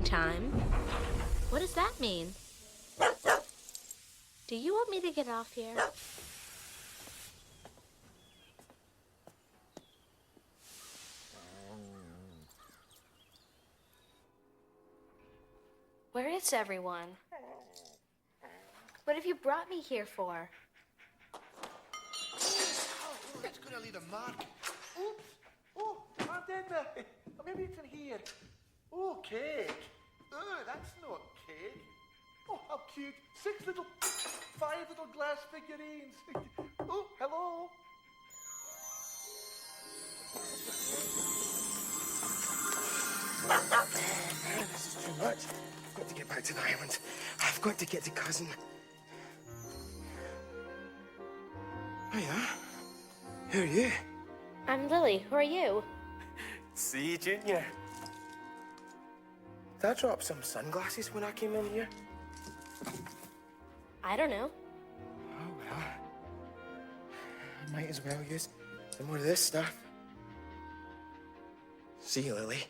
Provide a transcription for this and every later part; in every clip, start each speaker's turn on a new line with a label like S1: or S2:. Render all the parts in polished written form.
S1: time. What does that mean? Do you want me to get off here? Where is everyone? What have you brought me here for?
S2: Oh, that's gonna leave a mark. Oops. Oh, Aunt Edna. Maybe it's in here. Oh, cake. Oh, that's not cake. Oh, how cute. 5 little glass figurines. Oh, hello.
S3: This is too much. I've got to get back to the island. I've got to get to Cousin. Hiya. Who are you?
S1: I'm Lily. Who are you?
S3: See, Junior. Did I drop some sunglasses when I came in here?
S1: I don't know.
S3: Oh, well. I might as well use some more of this stuff. See you, Lily.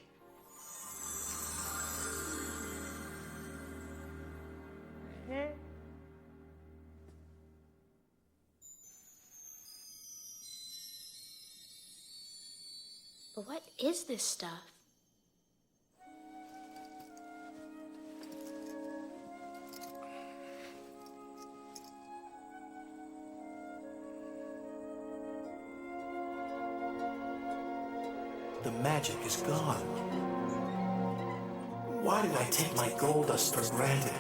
S1: But what is this stuff?
S4: The magic is gone. Why did I take my gold dust for granted?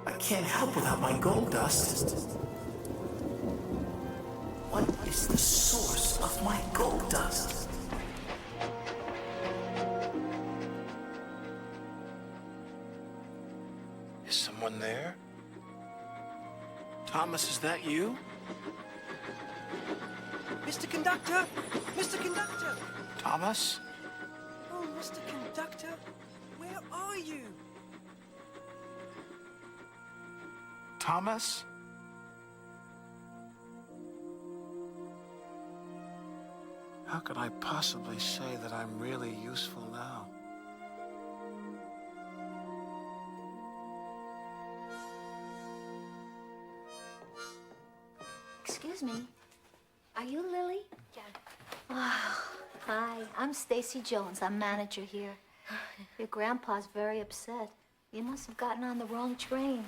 S4: I can't help without my gold dust. What is the source of my gold dust?
S3: Is someone there?
S4: Thomas, is that you?
S5: Mr. Conductor! Mr. Conductor!
S4: Thomas?
S5: Oh, Mr. Conductor, where are you?
S4: Thomas? How could I possibly say that I'm really useful now?
S6: Excuse me. Are you Lily?
S1: Yeah.
S6: Oh, hi. I'm Stacy Jones. I'm manager here. Your grandpa's very upset. You must have gotten on the wrong train.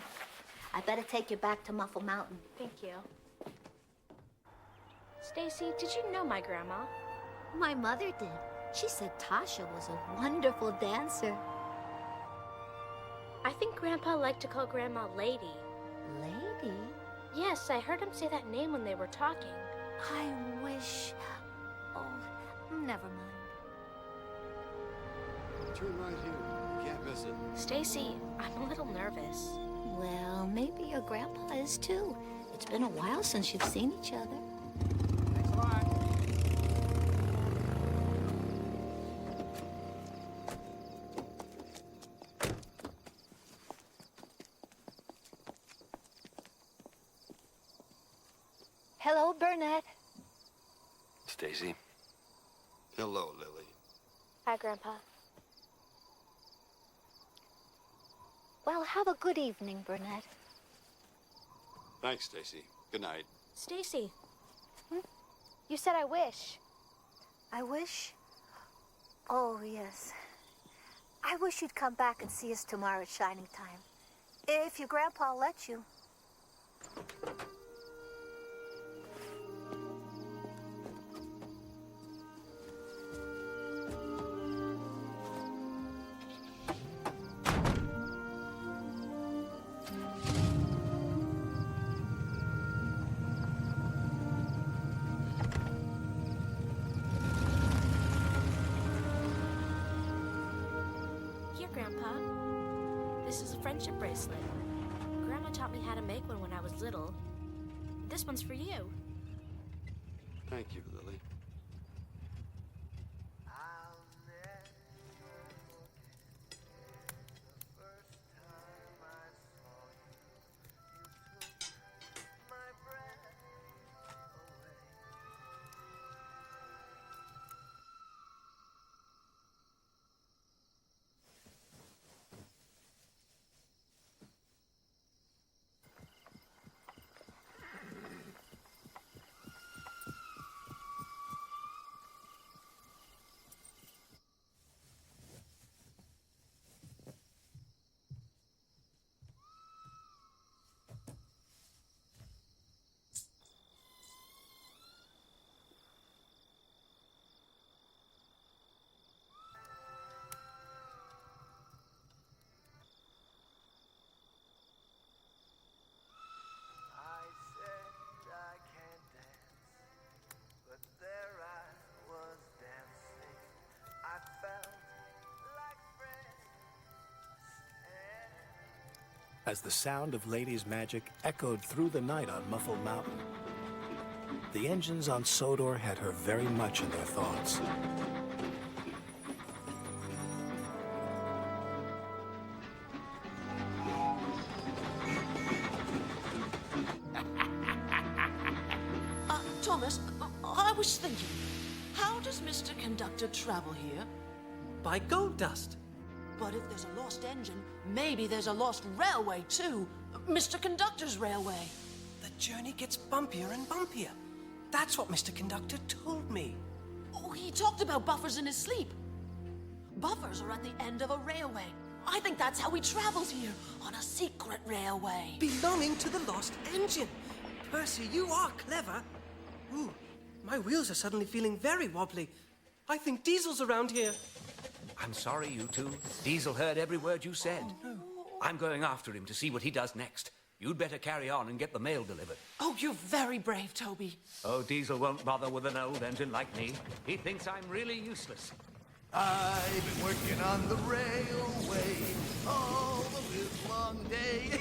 S6: I better take you back to Muffle Mountain.
S1: Thank you. Stacy, did you know my grandma?
S6: My mother did. She said Tasha was a wonderful dancer.
S1: I think Grandpa liked to call Grandma Lady.
S6: Lady?
S1: Yes, I heard him say that name when they were talking.
S6: I wish... Oh, never mind.
S7: Turn right here. You can't miss it.
S1: Stacy, I'm a little nervous.
S6: Well, maybe your grandpa is too. It's been a while since you've seen each other.
S7: Thanks a lot.
S6: Hello, Burnett.
S7: Stacy. Hello, Lily.
S1: Hi, Grandpa.
S6: Well, have a good evening, Burnett.
S7: Thanks, Stacy. Good night.
S1: Stacy. You said I wish.
S6: I wish? Oh, yes. I wish you'd come back and see us tomorrow at Shining Time. If your grandpa lets you.
S1: Here, Grandpa. This is a friendship bracelet. Grandma taught me how to make one when I was little. This one's for you.
S7: Thank you, Lily.
S8: as the sound of Lady's magic echoed through the night on Muffled Mountain. The engines on Sodor had her very much in their thoughts.
S5: Thomas, I was thinking, how does Mr. Conductor travel here?
S9: By gold dust.
S5: But if there's a lost engine, maybe there's a lost railway too. Mr. Conductor's railway.
S9: The journey gets bumpier and bumpier. That's what Mr. Conductor told me.
S5: Oh, he talked about buffers in his sleep. Buffers are at the end of a railway. I think that's how he travels here, on a secret railway.
S9: Belonging to the lost engine. Percy, you are clever. Ooh, my wheels are suddenly feeling very wobbly. I think Diesel's around here.
S10: I'm sorry, you two. Diesel heard every word you said.
S9: Oh, no.
S10: I'm going after him to see what he does next. You'd better carry on and get the mail delivered.
S5: Oh, you're very brave, Toby.
S10: Oh, Diesel won't bother with an old engine like me. He thinks I'm really useless.
S2: I've been working on the railway all the livelong day.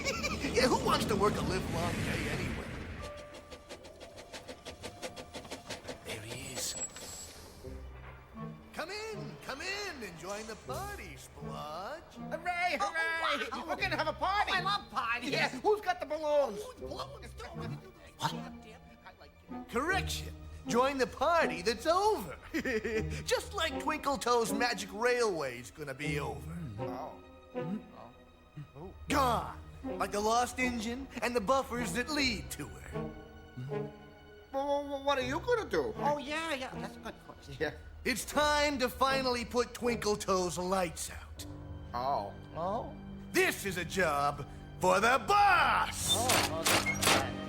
S2: Yeah, who wants to work a livelong day anyway? There he is. Come in, and join the party, Splodge.
S3: Hooray, hooray!
S2: wow.
S3: We're gonna have a party!
S2: I love parties.
S3: Yeah, who's got the balloons?
S2: What? Correction. Join the party that's over. Just like Twinkle Toes Magic Railway's gonna be over. Gone. Like the lost engine and the buffers that lead to her.
S3: Well, what are you gonna do? Oh, yeah, that's a good question. Yeah.
S2: It's time to finally put Twinkle Toes' lights out.
S3: Oh?
S2: This is a job for the boss!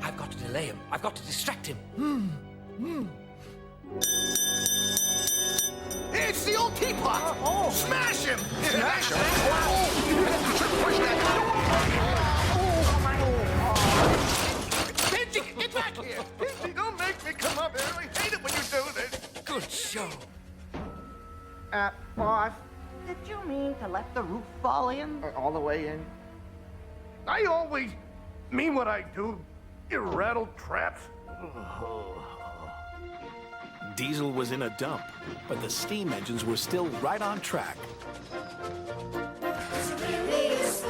S10: I've got to delay him. I've got to distract him.
S2: It's the old teapot! Smash him! Smash him? Pinky, get back here! Pinky, don't make me come up here. I hate it when you do this.
S10: Good show.
S3: Boss, did you mean to let the roof fall in? All the way in?
S2: I always mean what I do, you rattle traps.
S8: Diesel was in a dump, but the steam engines were still right on track.
S6: This